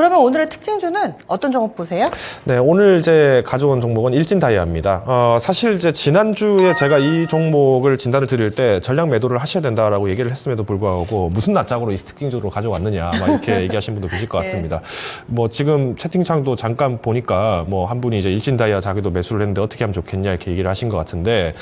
그러면 오늘의 특징주는 어떤 종목 보세요? 네, 오늘 이제 가져온 종목은 일진다이아입니다. 사실 이제 지난주에 제가 이 종목을 진단을 드릴 때 전량 매도를 하셔야 된다라고 얘기를 했음에도 불구하고 무슨 낯짝으로 이 특징주로 가져왔느냐 막 이렇게 얘기하신 분도 계실 것 같습니다. 뭐 지금 채팅창도 잠깐 보니까 뭐 한 분이 이제 일진다이아 자기도 매수를 했는데 어떻게 하면 좋겠냐 이렇게 얘기를 하신 것 같은데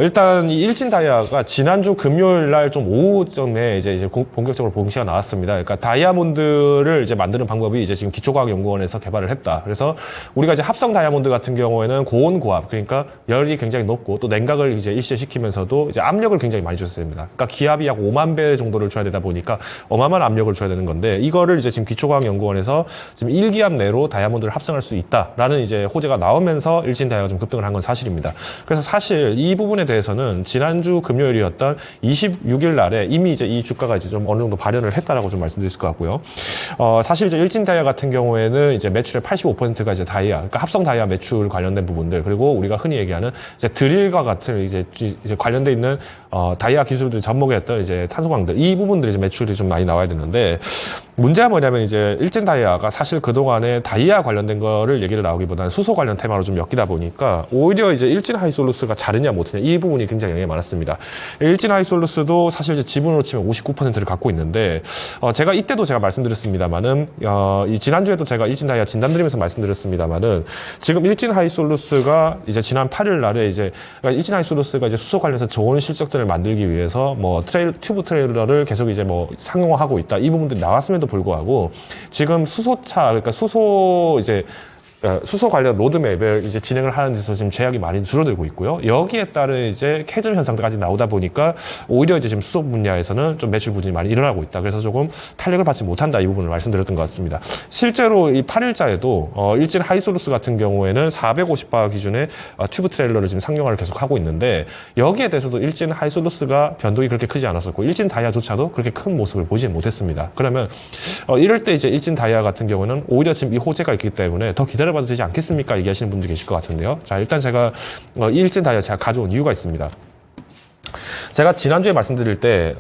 일단 이 일진다이아가 지난주 금요일 날 좀 오후쯤에 이제 본격적으로 공시가 나왔습니다. 그러니까 다이아몬드를 이제 만드는 방법이 이제 지금 기초과학연구원에서 개발을 했다. 그래서 우리가 이제 합성 다이아몬드 같은 경우에는 고온 고압, 그러니까 열이 굉장히 높고 또 냉각을 이제 일시시키면서도 이제 압력을 굉장히 많이 줬어야 됩니다. 그러니까 기압이 약 5만 배 정도를 줘야 되다 보니까 어마어마한 압력을 줘야 되는 건데 이거를 이제 지금 기초과학연구원에서 지금 1기압 내로 다이아몬드를 합성할 수 있다라는 이제 호재가 나오면서 일진다이아가 좀 급등을 한 건 사실입니다. 그래서 사실 이 부분에 대해서는 지난주 금요일이었던 26일 날에 이미 이제 이 주가가 이제 좀 어느 정도 발현을 했다라고 좀 말씀드릴 수 있을 것 같고요. 사실 이제 일진다이아 같은 경우에는 이제 매출의 85%가 이제 다이아, 그러니까 합성 다이아 매출 관련된 부분들, 그리고 우리가 흔히 얘기하는 이제 드릴과 같은 이제 관련돼 있는 다이아 기술들이 접목했던 이제 탄소광들, 이 부분들이 이제 매출이 좀 많이 나와야 되는데 문제가 뭐냐면 이제 일진다이아가 사실 그동안에 다이아 관련된 거를 얘기를 나오기보다는 수소 관련 테마로 좀 엮이다 보니까 오히려 이제 일진하이솔루스가 잘했냐 못했냐 이 부분이 굉장히 영향이 많았습니다. 일진하이솔루스도 사실 이제 지분으로 치면 59%를 갖고 있는데 제가 이때도 제가 말씀드렸습니다만은 이 지난주에도 제가 일진다이아 진단드리면서 말씀드렸습니다만은 지금 일진하이솔루스가 이제 지난 8일 날에 이제 그러니까 일진하이솔루스가 이제 수소 관련해서 좋은 실적들을 만들기 위해서 뭐 튜브 트레일러를 계속 이제 뭐 상용화하고 있다 이 부분들이 나왔음에도 불구하고 지금 수소차 그러니까 수소 관련 로드맵을 이제 진행을 하는 데서 지금 제약이 많이 줄어들고 있고요. 여기에 따른 이제 캐즘 현상까지 나오다 보니까 오히려 이제 지금 수소 분야에서는 좀 매출 부진이 많이 일어나고 있다. 그래서 조금 탄력을 받지 못한다 이 부분을 말씀드렸던 것 같습니다. 실제로 이 8일자에도 일진 하이솔루스 같은 경우에는 450바 기준의 튜브 트레일러를 지금 상용화를 계속 하고 있는데 여기에 대해서도 일진 하이솔루스가 변동이 그렇게 크지 않았었고 일진 다이아조차도 그렇게 큰 모습을 보지 못했습니다. 그러면 이럴 때 이제 일진 다이아 같은 경우는 오히려 지금 이 호재가 있기 때문에 더 기다려 봐도 되지 않겠습니까? 얘기하시는 분들이 계실 것 같은데요. 자, 일단 제가 일진 다이아 제가 가져온 이유가 있습니다. 제가 지난주에 말씀드릴 때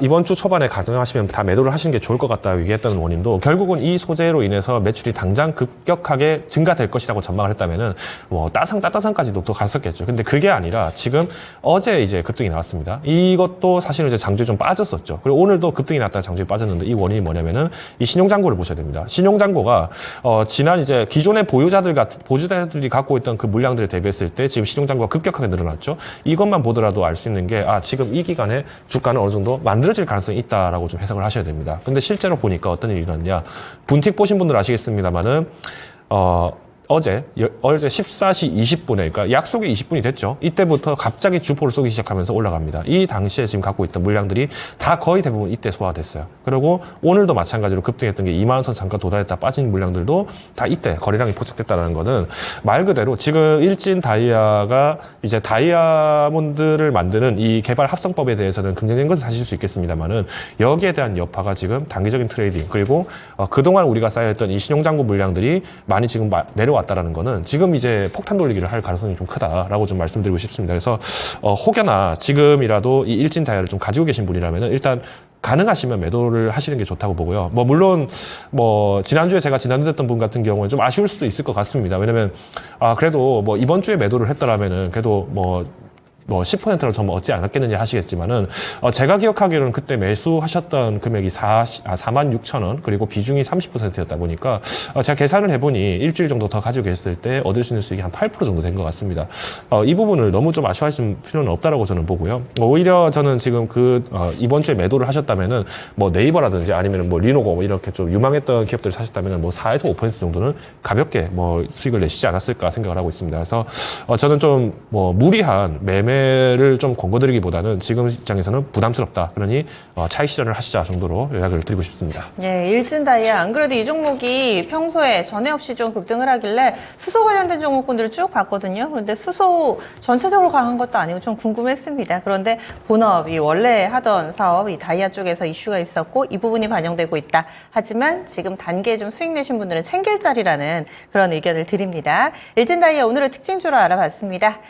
이번 주 초반에 가능하시면 다 매도를 하시는 게 좋을 것 같다 얘기했던 원인도 결국은 이 소재로 인해서 매출이 당장 급격하게 증가될 것이라고 전망을 했다면은 뭐 따상까지도 또 갔었겠죠. 근데 그게 아니라 지금 어제 이제 급등이 나왔습니다. 이것도 사실은 이제 장주에 좀 빠졌었죠. 그리고 오늘도 급등이 났다가 장주에 빠졌는데 이 원인이 뭐냐면은 이 신용잔고를 보셔야 됩니다. 신용잔고가 지난 이제 기존의 보유자들이 갖고 있던 그 물량들에 대비했을 때 지금 신용잔고가 급격하게 늘어났죠. 이것만 보더라도 알 수 있는 게 지금 이 기간에 주가는 어느 정도 만들어질 가능성이 있다라고 좀 해석을 하셔야 됩니다. 근데 실제로 보니까 어떤 일이 일어났냐. 분틱 보신 분들 아시겠습니다만은, 어제 14시 20분에, 그러니까 약속이 20분이 됐죠. 이때부터 갑자기 주포를 쏘기 시작하면서 올라갑니다. 이 당시에 지금 갖고 있던 물량들이 다 거의 대부분 이때 소화됐어요. 그리고 오늘도 마찬가지로 급등했던 게 2만 선 잠깐 도달했다 빠진 물량들도 다 이때 거래량이 포착됐다는 거는 말 그대로 지금 일진 다이아가 이제 다이아몬드를 만드는 이 개발 합성법에 대해서는 긍정적인 것을 사실 수 있겠습니다만은 여기에 대한 여파가 지금 단기적인 트레이딩 그리고 그동안 우리가 쌓여있던 이 신용잔고 물량들이 많이 지금 내려왔다라는 거는 지금 이제 폭탄 돌리기를 할 가능성이 좀 크다라고 좀 말씀드리고 싶습니다. 그래서 혹여나 지금이라도 이 일진 다이아를 좀 가지고 계신 분이라면은 일단 가능하시면 매도를 하시는 게 좋다고 보고요. 물론 지난주에 제가 진단드렸던 분 같은 경우는 좀 아쉬울 수도 있을 것 같습니다. 왜냐면 그래도 이번 주에 매도를 했더라면은 그래도 10%를 더 얻지 않았겠느냐 하시겠지만은, 제가 기억하기로는 그때 매수하셨던 금액이 46,000원, 그리고 비중이 30%였다 보니까, 제가 계산을 해보니 일주일 정도 더 가지고 계셨을 때 얻을 수 있는 수익이 한 8% 정도 된 것 같습니다. 이 부분을 너무 좀 아쉬워하실 필요는 없다라고 저는 보고요. 오히려 저는 지금 이번 주에 매도를 하셨다면은, 네이버라든지 아니면 리노고 이렇게 좀 유망했던 기업들을 사셨다면은 4에서 5% 정도는 가볍게 수익을 내시지 않았을까 생각을 하고 있습니다. 그래서, 저는 좀 무리한 매매를 좀 권고드리기보다는 지금 입장에서는 부담스럽다. 그러니 차익 실현을 하시자 정도로 요약을 드리고 싶습니다. 네, 일진다이아 안 그래도 이 종목이 평소에 전에 없이 좀 급등을 하길래 수소 관련된 종목군들을 쭉 봤거든요. 그런데 수소 전체적으로 강한 것도 아니고 좀 궁금했습니다. 그런데 본업이 원래 하던 사업 이 다이아 쪽에서 이슈가 있었고 이 부분이 반영되고 있다. 하지만 지금 단기에 좀 수익 내신 분들은 챙길 자리라는 그런 의견을 드립니다. 일진다이아 오늘의 특징주로 알아봤습니다.